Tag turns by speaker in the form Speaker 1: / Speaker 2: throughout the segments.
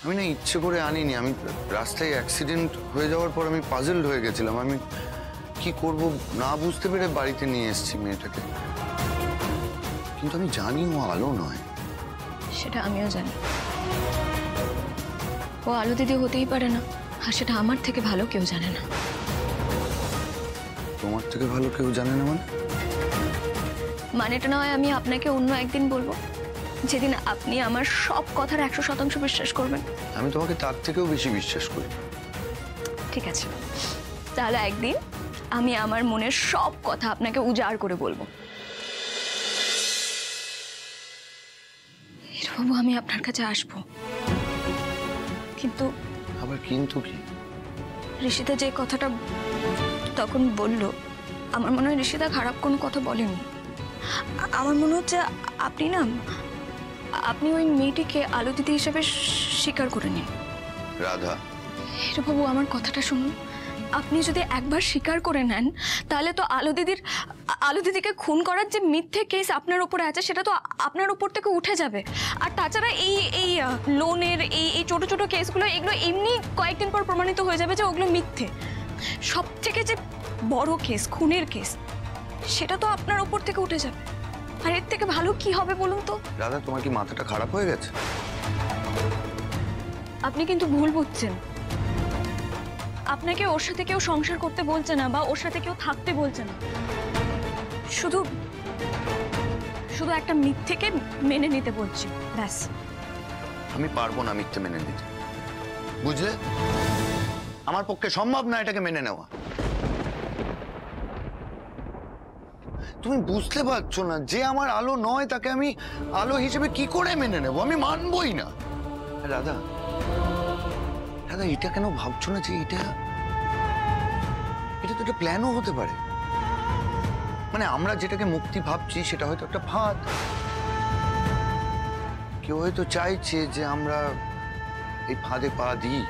Speaker 1: আমি না ইচ্ছে করে আনিনি, আমি রাস্তায় অ্যাক্সিডেন্ট হয়ে যাওয়ার পর আমি পাজলড হয়ে গেছিলাম। আমি কি করব না বুঝতে পেরে বাড়িতে নিয়ে এসেছি মেয়েটাকে। কিন্তু আমি জানি ও আলো নয়।
Speaker 2: সেটা আমিও জানি। ও আলো দিদি হতেই পারে না, আর সেটা আমার থেকে ভালো কেউ জানে না।
Speaker 1: তোমার থেকে ভালো কেউ জানে না মানে?
Speaker 2: মানেটা না হয় আমি আপনাকে অন্য একদিন বলবো, যেদিন আপনি আমার সব কথার 100% বিশ্বাস করবেন।
Speaker 1: আমি তোমাকে তার থেকেও বেশি বিশ্বাস করি।
Speaker 2: ঠিক আছে, তাহলে একদিন আমি আমার মনের সব কথা আপনাকে উজাড় করে বলবো। বাবু, আমি আপনার কাছে আসবো, কিন্তু
Speaker 1: আবার কিন্তু কি?
Speaker 2: ঋষিতা যে কথাটা তখন বলল, আমার মনে হয় ঋষিতা খারাপ কোনো কথা বলেনি। আমার মনে হচ্ছে আপনি ওই মেয়েটিকে আলো দিদি হিসেবে স্বীকার করে নিন।
Speaker 1: রাধা,
Speaker 2: বাবু, আমার কথাটা শুনুন। আপনি যদি একবার স্বীকার করে নেন, তাহলে তো আলো দিদিকে খুন করার যে মিথ্যে কেস আপনার উপরে আছে, সেটা তো আপনার উপর থেকে উঠে যাবে। আর তাছাড়া এই লোনের এই ছোট ছোট কেসগুলো, এগুলো এমনি কয়েকদিন পর প্রমাণিত হয়ে যাবে যে ওগুলো মিথ্যে। সব থেকে যে বড় কেস, খুনের কেস, সেটা তো আপনার উপর থেকে উঠে যাবে। আর এর থেকে ভালো কি হবে বলুন তো?
Speaker 1: রাধা, তোমার কি মাথাটা খারাপ হয়ে গেছে?
Speaker 2: আপনি কিন্তু ভুল বুঝছেন। আপনাকে ওর সাথে কেউ সংসার করতে বলছে না, বা ওর সাথে কেউ থাকতে বলছে না। শুধু একটা মিথ্যেকে মেনে নিতে বলছি, ব্যাস।
Speaker 1: আমি পারবো না মিথ্যে মেনে নিতে, বুঝলে? আমার পক্ষে সম্ভব না এটাকে মেনে নেওয়া। তুমি বুঝতে পারছো না, যে আমার আলো নয় তাকে আমি আলো হিসেবে কি করে মেনে নেব? আমি মানবই না। রাধা, দাদা, এটা কেন ভাবছো না যে এটা তো একটা প্ল্যানও হতে পারে? মানে আমরা যেটাকে মুক্তি ভাবছি সেটা হয়তো একটা ফাঁদ। কেউ হয়তো চাইছে যে আমরা এই ফাঁদে পা দিই।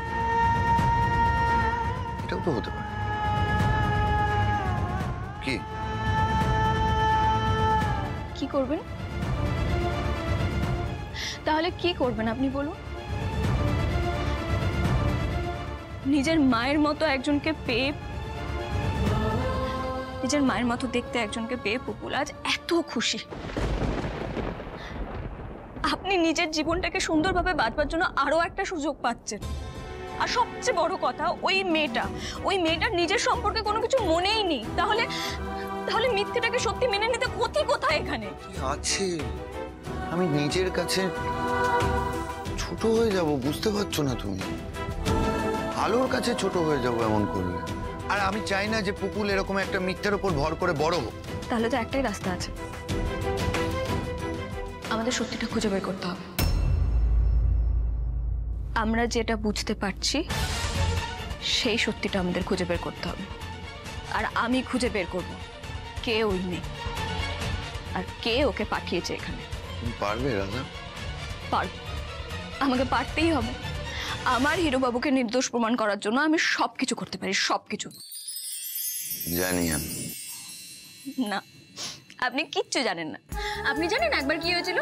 Speaker 1: এটাও তো হতে পারে।
Speaker 2: কি করবেন তাহলে? কি করবেন আপনি বলুন? নিজের মায়ের মতো একজনকে পেয়ে, নিজের মায়ের মতো দেখতে একজনকে পেয়ে পুপুল আজ এত খুশি। আপনি নিজের জীবনটাকে সুন্দরভাবে বাঁচবার জন্য আরো একটা সুযোগ পাচ্ছেন। আর সবচেয়ে বড় কথা, ওই মেয়েটার নিজের সম্পর্কে কোনো কিছু মনেই নেই। তাহলে মিথ্যেটাকে সত্যি মেনে নিতে ক্ষতি কোথায় এখানে?
Speaker 1: আছে, আমি নিজের কাছে ছোট হয়ে যাব, বুঝতে পারছো না তুমি? আলোর কাছে ছোট হয়ে যাব এমন করলে। আর আমি চাই না যে পুপুল এরকম একটা মিথ্যের উপর ভর করে বড় হোক।
Speaker 2: তাহলে তো একটাই রাস্তা আছে, আমাদের সত্যিটা খুঁজে বের করতে হবে। আমরা যেটা বুঝতে পারছি সেই সত্যিটা আমাদের খুঁজে বের করতে হবে। আর আমি খুঁজে বের করব কে ওই মেয়ে, আর কে ওকে পাঠিয়েছে এখানে।
Speaker 1: তুমি পারবে রাধা?
Speaker 2: পারবো, আমাকে পারতেই হবে। আমার হিরো বাবুকে নির্দোষ প্রমাণ করার জন্য আমি সবকিছু করতে পারি, সবকিছু।
Speaker 1: জানি আমি।
Speaker 2: না, আপনি কিচ্ছু জানেন না। আপনি জানেন একবার কি হয়েছিল?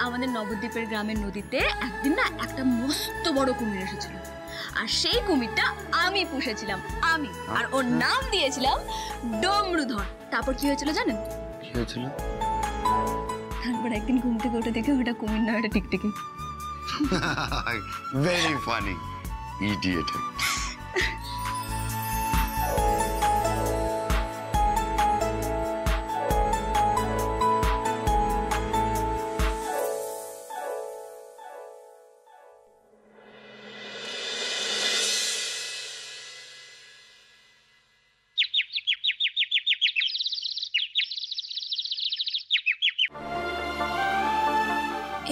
Speaker 2: আমাদের নবদ্বীপের গ্রামের নদীতে একদিন না একটা মস্ত বড় কুমির এসেছিল, আর সেই কুমিরটা আমি পুষেছিলাম, আমি। আর ওর নাম দিয়েছিলাম ডমরুধর। তারপর কি হয়েছিল জানেন?
Speaker 1: কি হয়েছিল?
Speaker 2: তারপর একদিন ঘুম থেকে উঠে দেখে ওটা কুমির না, ওটা টিকটিকি।
Speaker 1: Very funny idiot.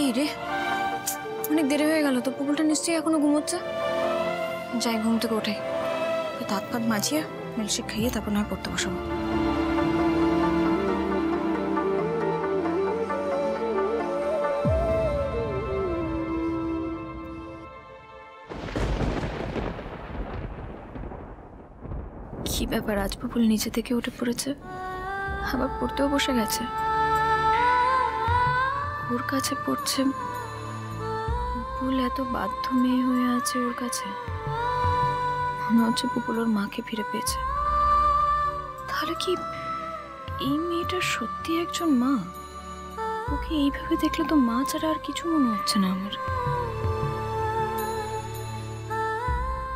Speaker 2: এই রে, অনেক দেরি হয়ে গেল তো। পুকুলটা নিশ্চয়ই এখনো ঘুমোচ্ছে। যাই, ঘুম থেকে উঠে দাঁত পাত মাজিয়ে মিল্কশেক খাইয়ে তারপর নয় পড়তে বসাবো। কি ব্যাপার, আজ পুকুল নিচে থেকে উঠে পড়েছে, আবার পড়তেও বসে গেছে। ওর কাছে পড়ছে, পুপুল এত বাধ্য মেয়ে হয়ে আছে ওর কাছে, মনে হচ্ছে পুপুল ওর মাকে ফিরে পেয়েছে। তাহলে কি এই মেয়েটা সত্যি একজন মা? ওকে এইভাবে দেখলে তো মা ছাড়া আর কিছু মনে হচ্ছে না আমার।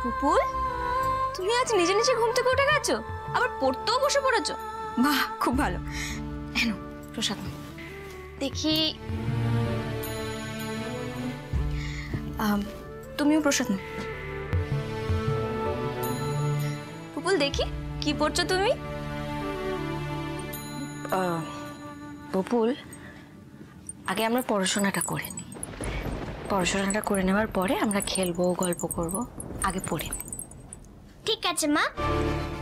Speaker 2: পুপুল, তুমি আজ নিজে নিজে ঘুম থেকে উঠে গেছো, আবার পড়তেও বসে পড়েছো। বাহ, খুব ভালো। কেন প্রসাদ দেখি, তুমিও প্রসাদ নাও। পুপুল দেখি কি পড়ছো তুমি। পুপুল, আগে আমরা পড়াশোনাটা করে নিই। পড়াশোনাটা করে নেওয়ার পরে আমরা খেলবো, গল্প করব। আগে পড়ে নিই।
Speaker 3: ঠিক আছে মা।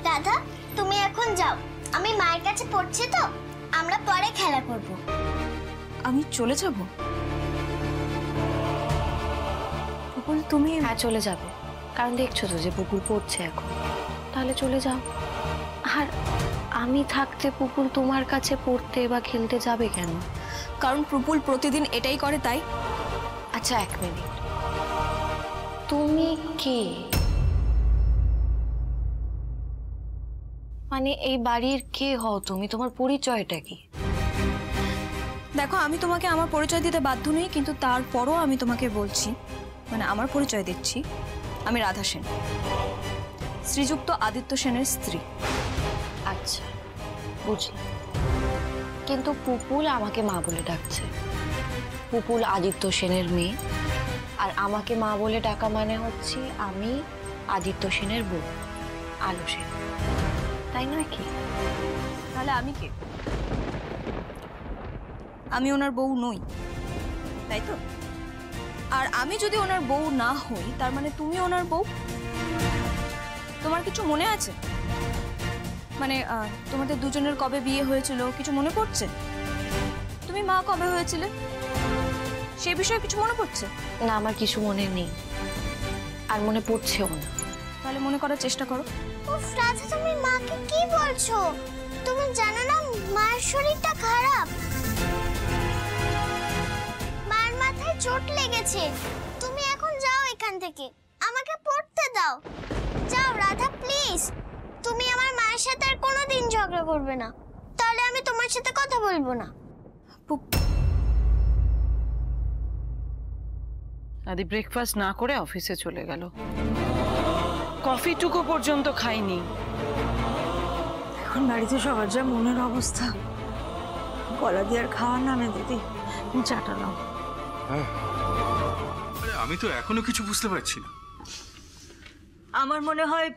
Speaker 3: দাদা তুমি এখন যাও, আমি মায়ের কাছে পড়ছি তো, আমরা পরে খেলা করব।
Speaker 2: আমি চলে যাব? পুপুল তুমি?
Speaker 4: হ্যাঁ চলে যাবে, কারণ দেখছো তো যে পুকুর পড়ছে এখন, তাহলে চলে যাও। আর আমি থাকতে পুকুর তোমার কাছে পড়তে বা খেলতে যাবে কেন?
Speaker 2: কারণ পুপুল প্রতিদিন এটাই করে, তাই।
Speaker 4: আচ্ছা এক মিনিট, তুমি কে? মানে এই বাড়ির কে হও তুমি? তোমার পরিচয়টা কি?
Speaker 2: দেখো, আমি তোমাকে আমার পরিচয় দিতে বাধ্য নই, কিন্তু তারপরও আমি তোমাকে বলছি, মানে আমার পরিচয় দিচ্ছি। আমি রাধা সেন, শ্রীযুক্ত আদিত্য সেনের স্ত্রী।
Speaker 4: আচ্ছা বুঝলাম, কিন্তু পুপুল আমাকে মা বলে ডাকছে। পুপুল আদিত্য সেনের মেয়ে, আর আমাকে মা বলে ডাকা মানে হচ্ছে আমি আদিত্য সেনের বউ, আলো সেন, তাই নয় কি?
Speaker 2: তাহলে আমি কে? আমি ওনার বউ নই, তাই তো? আর আমি যদি ওনার বউ না হই, তার মানে তুমি ওনার বউ। তোমার কিছু মনে আছে? মানে তোমাদের দুজনের কবে বিয়ে হয়েছিল কিছু মনে পড়ছে? তুমি মা কবে হয়েছিলে সে বিষয়ে কিছু মনে পড়ছে?
Speaker 4: না, আমার কিছু মনে নেই, আর মনে পড়ছেও না।
Speaker 2: তাহলে মনে করার চেষ্টা করো।
Speaker 3: উফ রাজা, তুমি মাকে কি বলছো? তুমি জানো না মায়ের শরীরটা খারাপ, মায়ের মাথায় চোট লেগেছে। তুমি এখন যাও এখান থেকে, আমাকে পড়তে দাও। যাও রাধা প্লিজ, তুমি আমার মায়ের সাথে আর কোনোদিন ঝগড়া করবে না, তাহলে আমি তোমার সাথে কথা বলবো না।
Speaker 5: আদি ব্রেকফাস্ট না করে অফিসে চলে গেল, কফিটুকু পর্যন্ত খাইনি।
Speaker 6: এখন বাড়িতে সবার যা মনের অবস্থা, গলা দিয়ে আর খাওয়ার নামে দিদি, তুমি চাটা নাও।
Speaker 7: আরে আমি তো এখনো কিছু বুঝতে পারছি না।
Speaker 6: আমার মনে হয়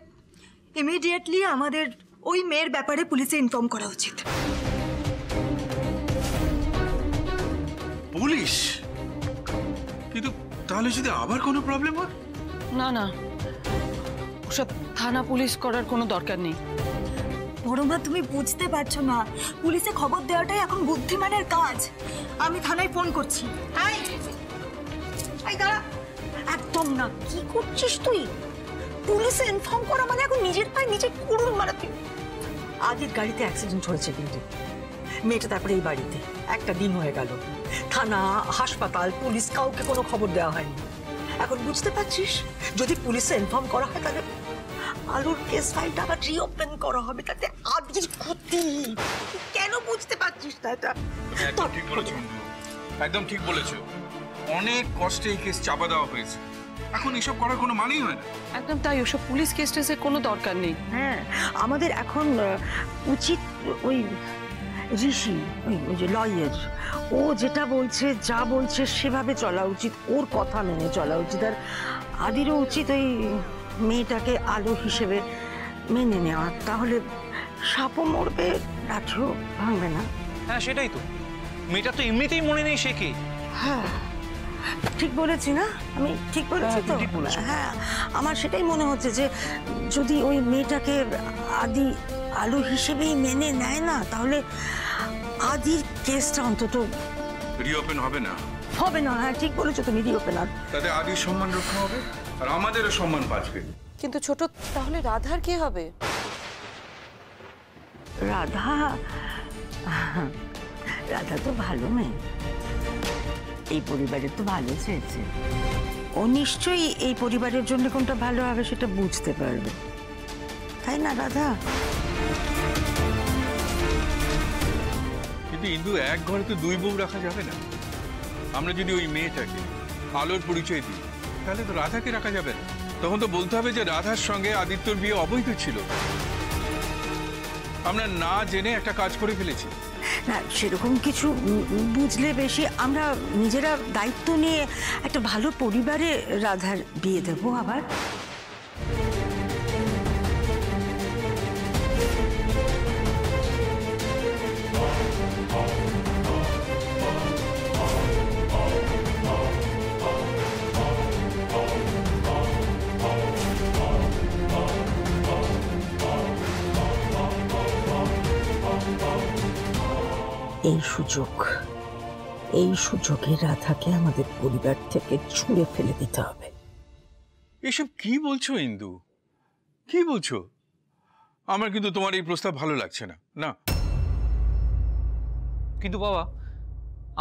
Speaker 6: ইমিডিয়েটলি আমাদের ওই মেয়ের ব্যাপারে পুলিশে ইনফর্ম করা উচিত।
Speaker 7: পুলিশ? কিন্তু তাহলে যদি আবার কোনো প্রবলেম হয়?
Speaker 5: না না, ওসব থানা পুলিশ করার কোনো দরকার নেই।
Speaker 6: বড়মা তুমি বুঝতে পারছো না, পুলিশে খবর দেওয়াটাই এখন বুদ্ধিমানের কাজ। আমি থানায় ফোন করছি। এই দাঁড়া, একদম না। কি করছিস তুই? পুলিশে ইনফর্ম করা মানে এখন নিজের পায়ে নিজে কুড়ুল মারাতে। আদির গাড়িতে অ্যাক্সিডেন্ট হয়েছে কিন্তু মেয়েটা, তারপরে এই বাড়িতে একটা দিন হয়ে গেল, থানা হাসপাতাল পুলিশ কাউকে কোনো খবর দেওয়া হয়নি। এখন বুঝতে পারছিস, যদি পুলিশে ইনফর্ম করা হয় তাহলে আলুর কেস ফাইলটা আবার রিওপেন করা হবে, তাতে আদির ক্ষতি। কেন বুঝতে পারছিস না এটা?
Speaker 7: একদম ঠিক বলেছো, একদম ঠিক বলেছো। অনেক কষ্টে এই কেস চাপা দেওয়া হয়েছে, এখন এসব করার কোনো মানেই হয় না।
Speaker 5: একদম তাই, ওসব পুলিশ কেস টেসের কোনো দরকার নেই।
Speaker 6: হ্যাঁ, আমাদের এখন উচিত ওই ঋষি, ওই যে লয়ার, ও যেটা বলছে, যা বলছে সেভাবে চলা উচিত, ওর কথা মেনে চলা উচিত। আর আদিরও উচিত ওই মেয়েটাকে আলো হিসেবে মেনে নেওয়া, তাহলে সাপও মরবে, লাঠিও ভাঙবে না।
Speaker 8: হ্যাঁ সেটাই তো, মেয়েটা তো এমনিতেই মনে নেই সে কে।
Speaker 6: হ্যাঁ ঠিক বলেছি না? আমি ঠিক বলেছি তো? হ্যাঁ, আমার সেটাই মনে হচ্ছে যে যদি ওই মেয়েটাকে আদি আলো হিসেবেই মেনে নেয় না, তাহলে আদির কেসটা অন্তত
Speaker 7: রিওপেন হবে না।
Speaker 6: হবে না। হ্যাঁ ঠিক বলেছো তুমি, রিওপেন। আর
Speaker 7: তাতে আদির সম্মান রক্ষা হবে, আর আমাদেরও সম্মান বাঁচবে।
Speaker 5: কিন্তু ছোট, তাহলে রাধার কি হবে?
Speaker 6: রাধা, রাধা তো ভালো মেয়ে, এই পরিবারের তো ভালো চেয়েছে। ও নিশ্চয়ই এই পরিবারের জন্য কোনটা ভালো হবে সেটা বুঝতে পারবে, তাই না রাধা?
Speaker 7: কিন্তু ইন্দু, এক ঘরে তো দুই বউ রাখা যাবে না। আমরা যদি ওই মেয়েটাকে আলোর পরিচয় দিই তাহলে তো রাধাকে রাখা যাবে না। তখন তো বলতে হবে যে রাধার সঙ্গে আদিত্যর বিয়ে অবৈধ ছিল। আমরা না জেনে একটা কাজ করে ফেলেছি।
Speaker 6: না, সেরকম কিছু বুঝলে বেশি আমরা নিজেরা দায়িত্ব নিয়ে একটা ভালো পরিবারে রাধার বিয়ে দেবো আবার। এই সুযোগে রাধাকে আমাদের পরিবার থেকে ছুঁড়ে ফেলে দিতে হবে।
Speaker 7: এসব কি বলছো ইন্দু, কি বলছো? আমার কিন্তু তোমার এই প্রস্তাব ভালো লাগছে না। না,
Speaker 8: কিন্তু বাবা,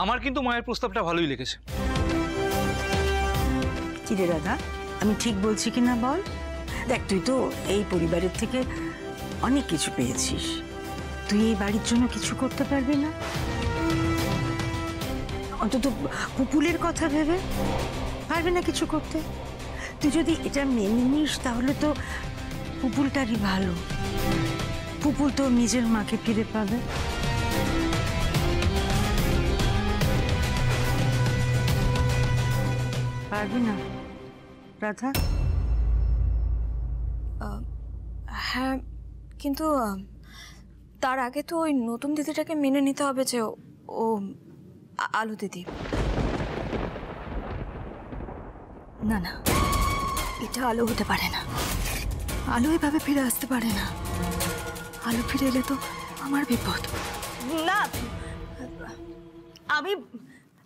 Speaker 8: আমার কিন্তু মায়ের প্রস্তাবটা ভালোই লেগেছে।
Speaker 6: কি রে রাধা, আমি ঠিক বলছি কিনা বল? দেখ, তুই তো এই পরিবারের থেকে অনেক কিছু পেয়েছিস, তুই এই বাড়ির জন্য কিছু করতে পারবি না? অন্তত পুপুলের কথা ভেবে পারবে না কিছু করতে? তুই যদি এটা মেনে নিস তাহলে তো পুপুলটারই ভালো, পুপুল তো নিজের মাকে ফিরে পাবে। পারবি না রাধা?
Speaker 2: হ্যাঁ, কিন্তু তার আগে তো ওই নতুন দিদিটাকে মেনে নিতে হবে যে ও আলো দিদি। না না, এটা আলো হতে পারে না। আলো এভাবে ফিরে আসতে পারে না। আলো ফিরে এলে তো আমার বিপদ।
Speaker 9: না,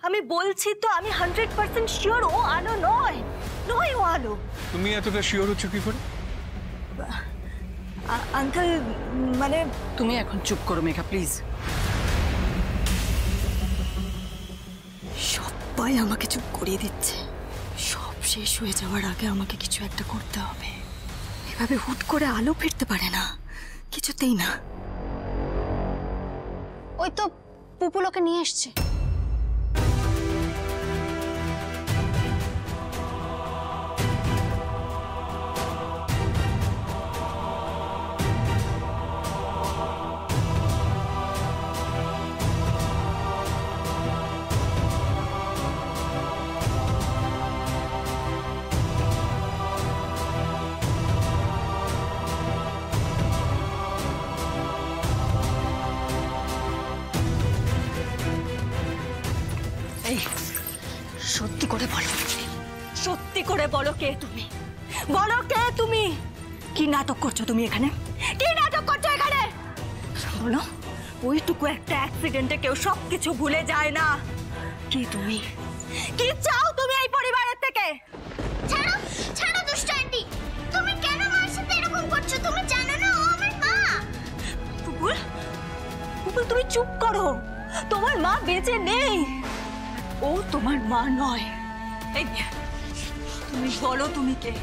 Speaker 9: আমি বলছি তো, আমি 100% শিওর ও আলো নয়, নয় ও আলো।
Speaker 7: তুমি এতটা শিওর হচ্ছ কি করে?
Speaker 9: আঙ্কেল, মানে
Speaker 5: তুমি এখন চুপ করো মেঘা, প্লিজ।
Speaker 2: সবাই আমাকে চুপ করিয়ে দিচ্ছে। সব শেষ হয়ে যাওয়ার আগে আমাকে কিছু একটা করতে হবে। এভাবে হুট করে আলো ফিরতে পারে না, কিছুতেই না।
Speaker 3: ওই তো পুপুলকে নিয়ে এসছে।
Speaker 9: এই, সত্যি করে বলো, সত্যি করে বলো কে তুমি? বলো কে তুমি? কি নাটক করছো তুমি এখানে? কি নাটক করছো এখানে? বলো, ওইটুকু একটা অ্যাক্সিডেন্টে কেউ সবকিছু ভুলে যায় না। কি তুমি, কি চাও তুমি এই পরিবারের থেকে?
Speaker 3: ছাড়ো, ছাড়ো দুষ্ট আন্টি। তুমি কেন মার সাথে এরকম করছো? তুমি জানো না ও আমার মা।
Speaker 9: পুপুল, পুপুল তুমি চুপ করো। তোমার মা বেঁচে নেই, ও তোমার মা নয়। এই, তুমি বলো তুমি কে?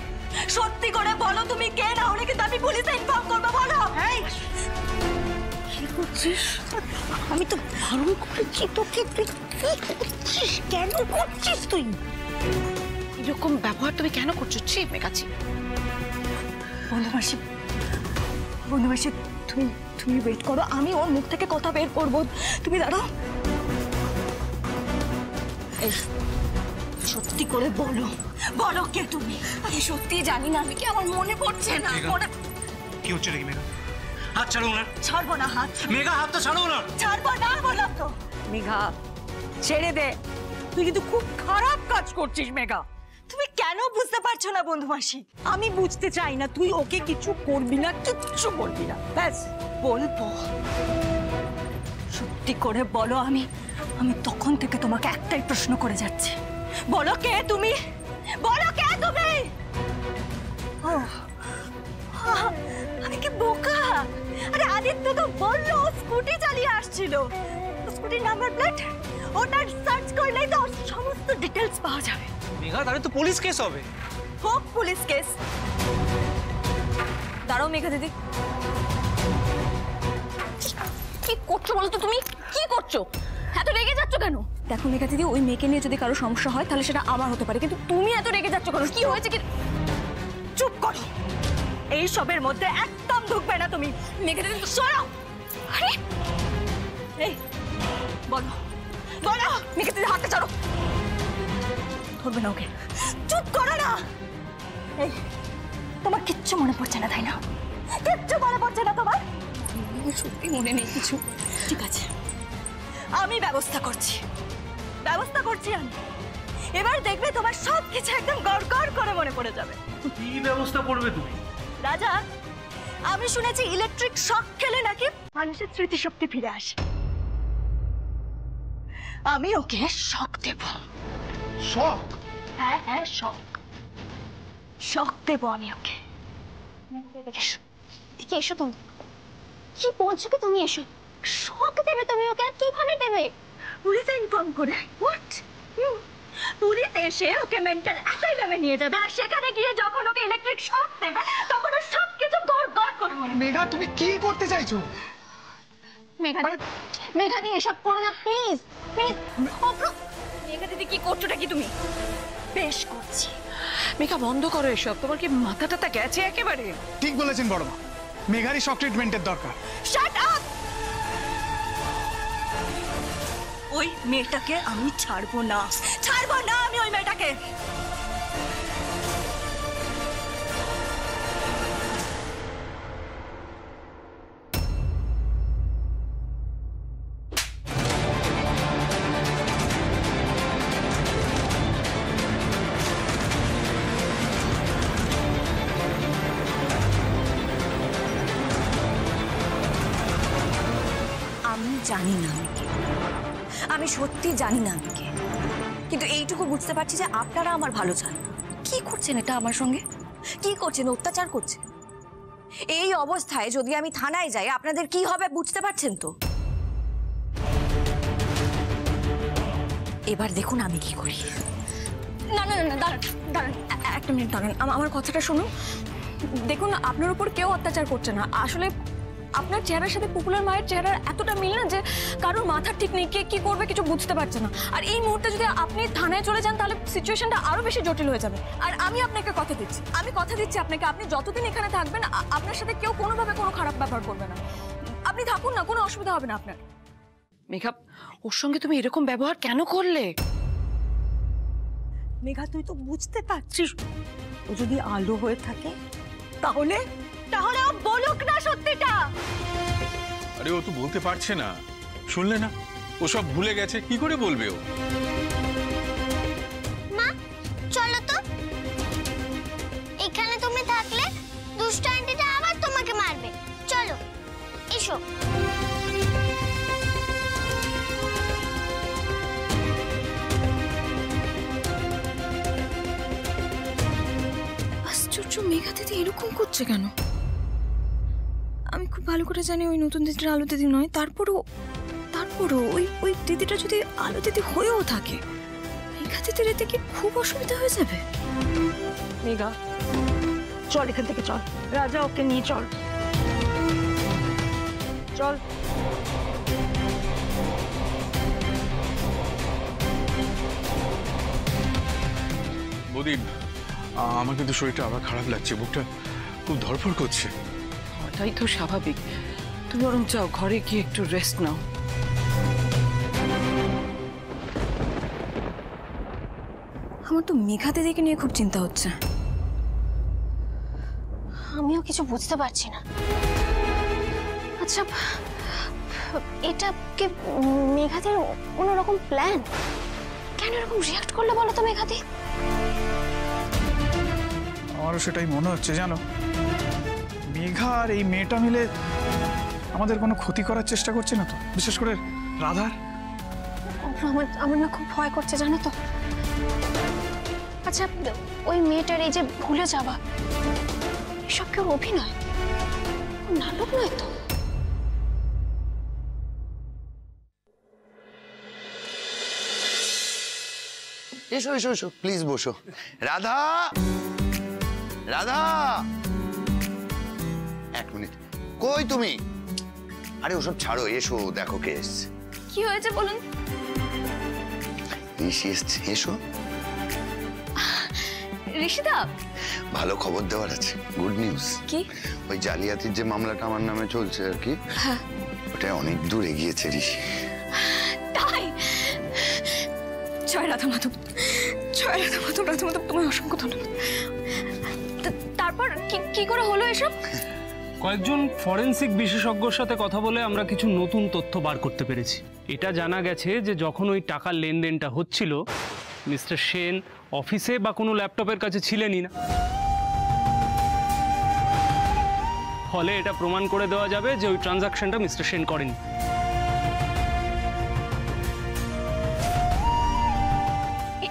Speaker 9: সত্যি করে বলো তুমি কে, না হলে কিন্তু আমি পুলিশে ইনফর্ম করবো। বলো। এই, কি করছিস? আমি তো বারণ করেছি তোকে, তুই কি করছিস? কেন করছিস তুই
Speaker 5: এরকম ব্যবহার? তুমি কেন করছো? ছি মেঘাছি।
Speaker 9: বন্ধুবাসী, বন্ধুবাসী, তুমি ওয়েট করো, আমি ওর মুখ থেকে কথা বের করবো। তুমি দাঁড়াও। এই, সত্যি করে বলো, বলো কে তুমি?
Speaker 2: আমি সত্যি জানি না, আমি কি, আমার মনে পড়ছে না।
Speaker 8: কি হচ্ছে নাকি মেঘা? হাত ছাড়ো না।
Speaker 9: ছাড়বো না হাত।
Speaker 8: মেঘা, হাতটা ছাড়ো না।
Speaker 9: ছাড়বো না বললাম তো।
Speaker 6: মেঘা, ছেড়ে দে। তুই কিন্তু খুব খারাপ কাজ করছিস মেঘা।
Speaker 9: তুমি কেন বুঝতে পারছো না বন্ধুমাসি?
Speaker 6: আমি বুঝতে চাই না, তুই ওকে কিছু করবি না, কিচ্ছু করবি না, ব্যাস।
Speaker 9: বলবো, সত্যি করে বলো। আমি তখন থেকে তোমাকে একটাই প্রশ্ন করে যাচ্ছি, বলো কে তুমি? বলো কে তুমি? ও, আমি কি বোকা? আরে আদিত্য তো বললো স্কুটি চালিয়ে আসছিল, স্কুটির নাম্বার প্লেট ওনার সার্চ করলেই তো ওর সমস্ত ডিটেলস পাওয়া যাবে।
Speaker 8: মেঘা, তাহলে তো পুলিশ কেস হবে।
Speaker 9: হোক পুলিশ কেস। দাঁড়াও মেঘা দিদি,
Speaker 2: কি করছো বলো তো? তুমি কি করছো? এত রেগে যাচ্ছ কেন? দেখো মেঘা দিদি, ওই মেয়েকে নিয়ে যদি কারো সমস্যা হয় তাহলে সেটা আমার হতে পারে, কিন্তু তুমি এত রেগে যাচ্ছ কেন? কি হয়েছে? কি?
Speaker 9: চুপ করো, এই সবের মধ্যে একদম ঢুকবে না তুমি।
Speaker 2: মেঘা দিদি সরাও। আরে
Speaker 9: এই বলো বলো,
Speaker 2: মেঘা দিদি হাতটা ছাড়ো। ধরবে না ওকে।
Speaker 9: চুপ করো না। এই তোমার কিচ্ছু মনে পড়ছে না তাই না? কিচ্ছু মনে পড়ছে না তোমার?
Speaker 2: সত্যি মনে নেই কিছু।
Speaker 9: ঠিক আছে, আমি ব্যবস্থা করছি আমি। এবার দেখবে তোমার সব কিছু একদম গড়গড় করে মনে পড়ে যাবে।
Speaker 8: কি ব্যবস্থা করবে তুমি?
Speaker 9: রাজা, আমি শুনেছি ইলেকট্রিক শক খেলে নাকি মানুষের স্মৃতিশক্তি ফিরে আসে। আমি ওকে শক দেব।
Speaker 8: শক?
Speaker 9: হ্যাঁ হ্যাঁ, শক দেব আমি ওকে।
Speaker 3: ঠিক এসো তুমি। কি বলছো কি তুমি? এসো। শক দেবে তুমি ওকে? আর কিভাবে দেবে?
Speaker 9: পুলিশে ইনফর্ম করে। হোয়াট? পুলিশ এসে ওকে মেন্টাল অ্যাসাইলামে নিয়ে যাবে, আর সেখানে গিয়ে যখন ওকে ইলেকট্রিক শক দেবে তখন ওর সব কিছু গড়গড় করে মনে পড়বে।
Speaker 8: মেঘা, তুমি কি করতে চাইছো?
Speaker 3: মেঘা দিয়ে এসব করো না প্লিজ প্লিজ।
Speaker 2: মেঘা দিদি কি করছোটা কি তুমি?
Speaker 9: বেশ করছি।
Speaker 5: মেঘা, বন্ধ করো এসব। তোমার কি মাথা টাথা গেছে একেবারে?
Speaker 10: ঠিক বলেছেন বড় মা, মেঘারই শক ট্রিটমেন্টের দরকার।
Speaker 9: Shut up! ওই মেয়েটাকে আমি ছাড়বো না আমি ওই মেয়েটাকে।
Speaker 11: আমি জানি না আমি কে, আমি সত্যি জানি না আমি কে, কিন্তু এইটুকু বুঝতে পারছি যে আপনারা আমার ভালো চান। কি করছেন এটা আমার সঙ্গে? কি করছেন? অত্যাচার করছেন। এই অবস্থায় যদি আমি থানায় যাই আপনাদের কি হবে বুঝতে পারছেন তো? এবার দেখুন আমি কি করি।
Speaker 2: না না না, দাঁড়ান দাঁড়ান, একটা মিনিট দাঁড়ান। আমার কথাটা শুনুন। দেখুন, আপনার উপর কেউ অত্যাচার করছে না। আসলে আপনার চেহারার সাথে পুপুলার মায়ের চেহারার এতটা মিল না যে কারোর মাথার ঠিক নেই, কে কি করবে কিছু বুঝতে পারছে না। আর এই মুহূর্তে যদি আপনি থানায় চলে যান তাহলে সিচুয়েশনটা আরো বেশি জটিল হয়ে যাবে। আর আমি আপনাকে কথা দিচ্ছি, আপনাকে, আপনি যতদিন এখানে থাকবেন আপনার সাথে কেউ কোনোভাবে কোনো খারাপ ব্যবহার করবে না। আপনি থাকুন না, কোনো অসুবিধা হবে না আপনার।
Speaker 5: মেঘা, ওর সঙ্গে তুমি এরকম ব্যবহার কেন করলে?
Speaker 9: মেঘা, তুই তো বুঝতে পারছিস ও যদি আলো হয়ে থাকে তাহলে তাহলে ও বলুক না সত্যিটা।
Speaker 7: আরে ও তো বলতে পারছে না, শুনলে না? ও সব ভুলে গেছে, কি করে বলবে ও?
Speaker 3: মা চলো তো, এখানে তুমি থাকলে দুষ্ট আন্টিটা আবার তোমাকে মারবে। চলো এসো।
Speaker 2: আশ্চর্য, মেঘা দিদি এরকম করছে কেন? আমি খুব ভালো করে জানি ওই নতুন দিদিটা আলো দিদি নয়। তারপরও ওই দিদিটা যদি আলো দিদি হয়েও থাকে, মেঘা দিদির এতে কি খুব অসুবিধা হয়ে যাবে?
Speaker 9: মেঘা চল এখান থেকে, চল রাজা ওকে নিয়ে চল।
Speaker 7: বৌদি, আমার কিন্তু শরীরটা আবার খারাপ লাগছে, বুকটা খুব ধড়ফড় করছে।
Speaker 5: ওটাই তো স্বাভাবিক। তুমি বরং যাও, ঘরে গিয়ে একটু রেস্ট নাও।
Speaker 2: আমার তো মেঘা দিদিকে নিয়ে খুব চিন্তা হচ্ছে।
Speaker 3: আমিও কিছু বুঝতে পারছি না। আচ্ছা, এটা কি মেঘাদের অন্যরকম প্ল্যান? কেন এরকম রিয়াক্ট করলো বলো তো মেঘাদি?
Speaker 10: আমারও সেটাই মনে হচ্ছে জানো। মেঘা আর এই মেয়েটা মিলে আমাদের কোনো ক্ষতি করার চেষ্টা করছে না তো, বিশেষ করে রাধার?
Speaker 3: আমার না খুব ভয় করছে জানো তো। আচ্ছা, ওই মেয়েটার এই যে ভুলে যাওয়া, এসব কেউ অভিনয়, নাটক নয় তো?
Speaker 1: এসো এসো এসো, প্লিজ বসো। রাধা, রাধা, এক মিনিট, কই তুমি? আরে ওসব ছাড়ো, এসো, দেখো কে এসছে।
Speaker 2: কি হয়েছে বলুন?
Speaker 1: ঋষি এসছে, এসো।
Speaker 2: ঋষিদা,
Speaker 1: ভালো খবর দেওয়ার আছে, গুড নিউজ।
Speaker 2: কি?
Speaker 1: ওই জালিয়াতির যে মামলাটা আমার নামে চলছে আর কি, ওটা অনেক দূর এগিয়েছে ঋষি।
Speaker 2: তাই? জয় রাধা মাধব, জয় রাধা মাধব, রাধা মাধব, তোমায় অসংখ্য ধন্যবাদ। তারপর কি করে হলো এসব?
Speaker 12: কয়েকজন ফরেনসিক বিশেষজ্ঞর সাথে কথা বলে আমরা কিছু নতুন তথ্য বার করতে পেরেছি। এটা জানা গেছে যে যখন ওই টাকার লেনদেনটা হচ্ছিল, মিস্টার সেন অফিসে বা কোনো ল্যাপটপের কাছে ছিলেনই না। ফলে এটা প্রমাণ করে দেওয়া যাবে যে ওই ট্রানজাকশনটা মিস্টার সেন করেনি।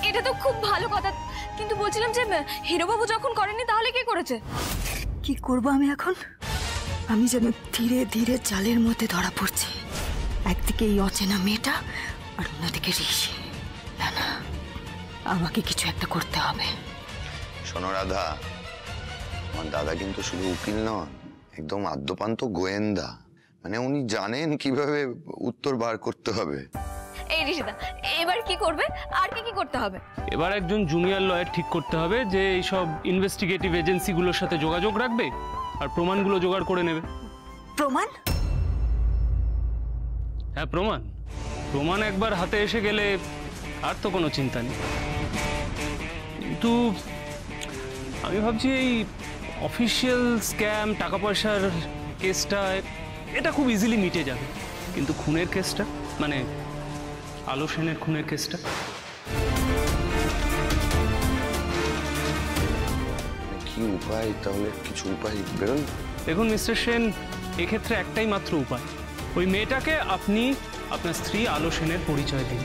Speaker 2: এটা তো খুব ভালো কথা, কিন্তু বলছিলাম যে হিরোবাবু যখন করেনি তাহলে কে করেছে?
Speaker 11: কি করব আমি এখন? আমি যেন ধীরে ধীরে জালের মধ্যে ধরা পড়ছি। একদিকে এই অচেনা মেয়েটা, আর অন্যদিকে ঋষি। না না, আমাকে কিছু একটা করতে হবে।
Speaker 1: শোনো রাধা, আমার দাদা কিন্তু শুধু উকিল নন, একদম আদ্যপান্ত গোয়েন্দা। মানে উনি জানেন কিভাবে উত্তর বার করতে হবে।
Speaker 2: এই ঋষিদা, এবার কি করবে? আর কি করতে হবে?
Speaker 12: এবার একজন জুনিয়র লয়ার ঠিক করতে হবে যে এইসব ইনভেস্টিগেটিভ এজেন্সিগুলোর সাথে যোগাযোগ রাখবে আর প্রমাণগুলো জোগাড় করে নেবে।
Speaker 11: প্রমাণ?
Speaker 12: হ্যাঁ, প্রমাণ। প্রমাণ একবার হাতে এসে গেলে আর তো কোনো চিন্তা নেই। কিন্তু আমি ভাবছি এই অফিসিয়াল স্ক্যাম, টাকা পয়সার কেসটা, এটা খুব ইজিলি মিটে যাবে, কিন্তু খুনের কেসটা, মানে আলো সেনের খুনের কেসটা,
Speaker 1: কি উপায়? তাহলে কিছু উপায় বেরোন।
Speaker 12: দেখুন মিস্টার সেন, এক্ষেত্রে একটাই মাত্র উপায়, ওই মেয়েটাকে আপনি আপনার স্ত্রী আলো সেনের পরিচয় দিন।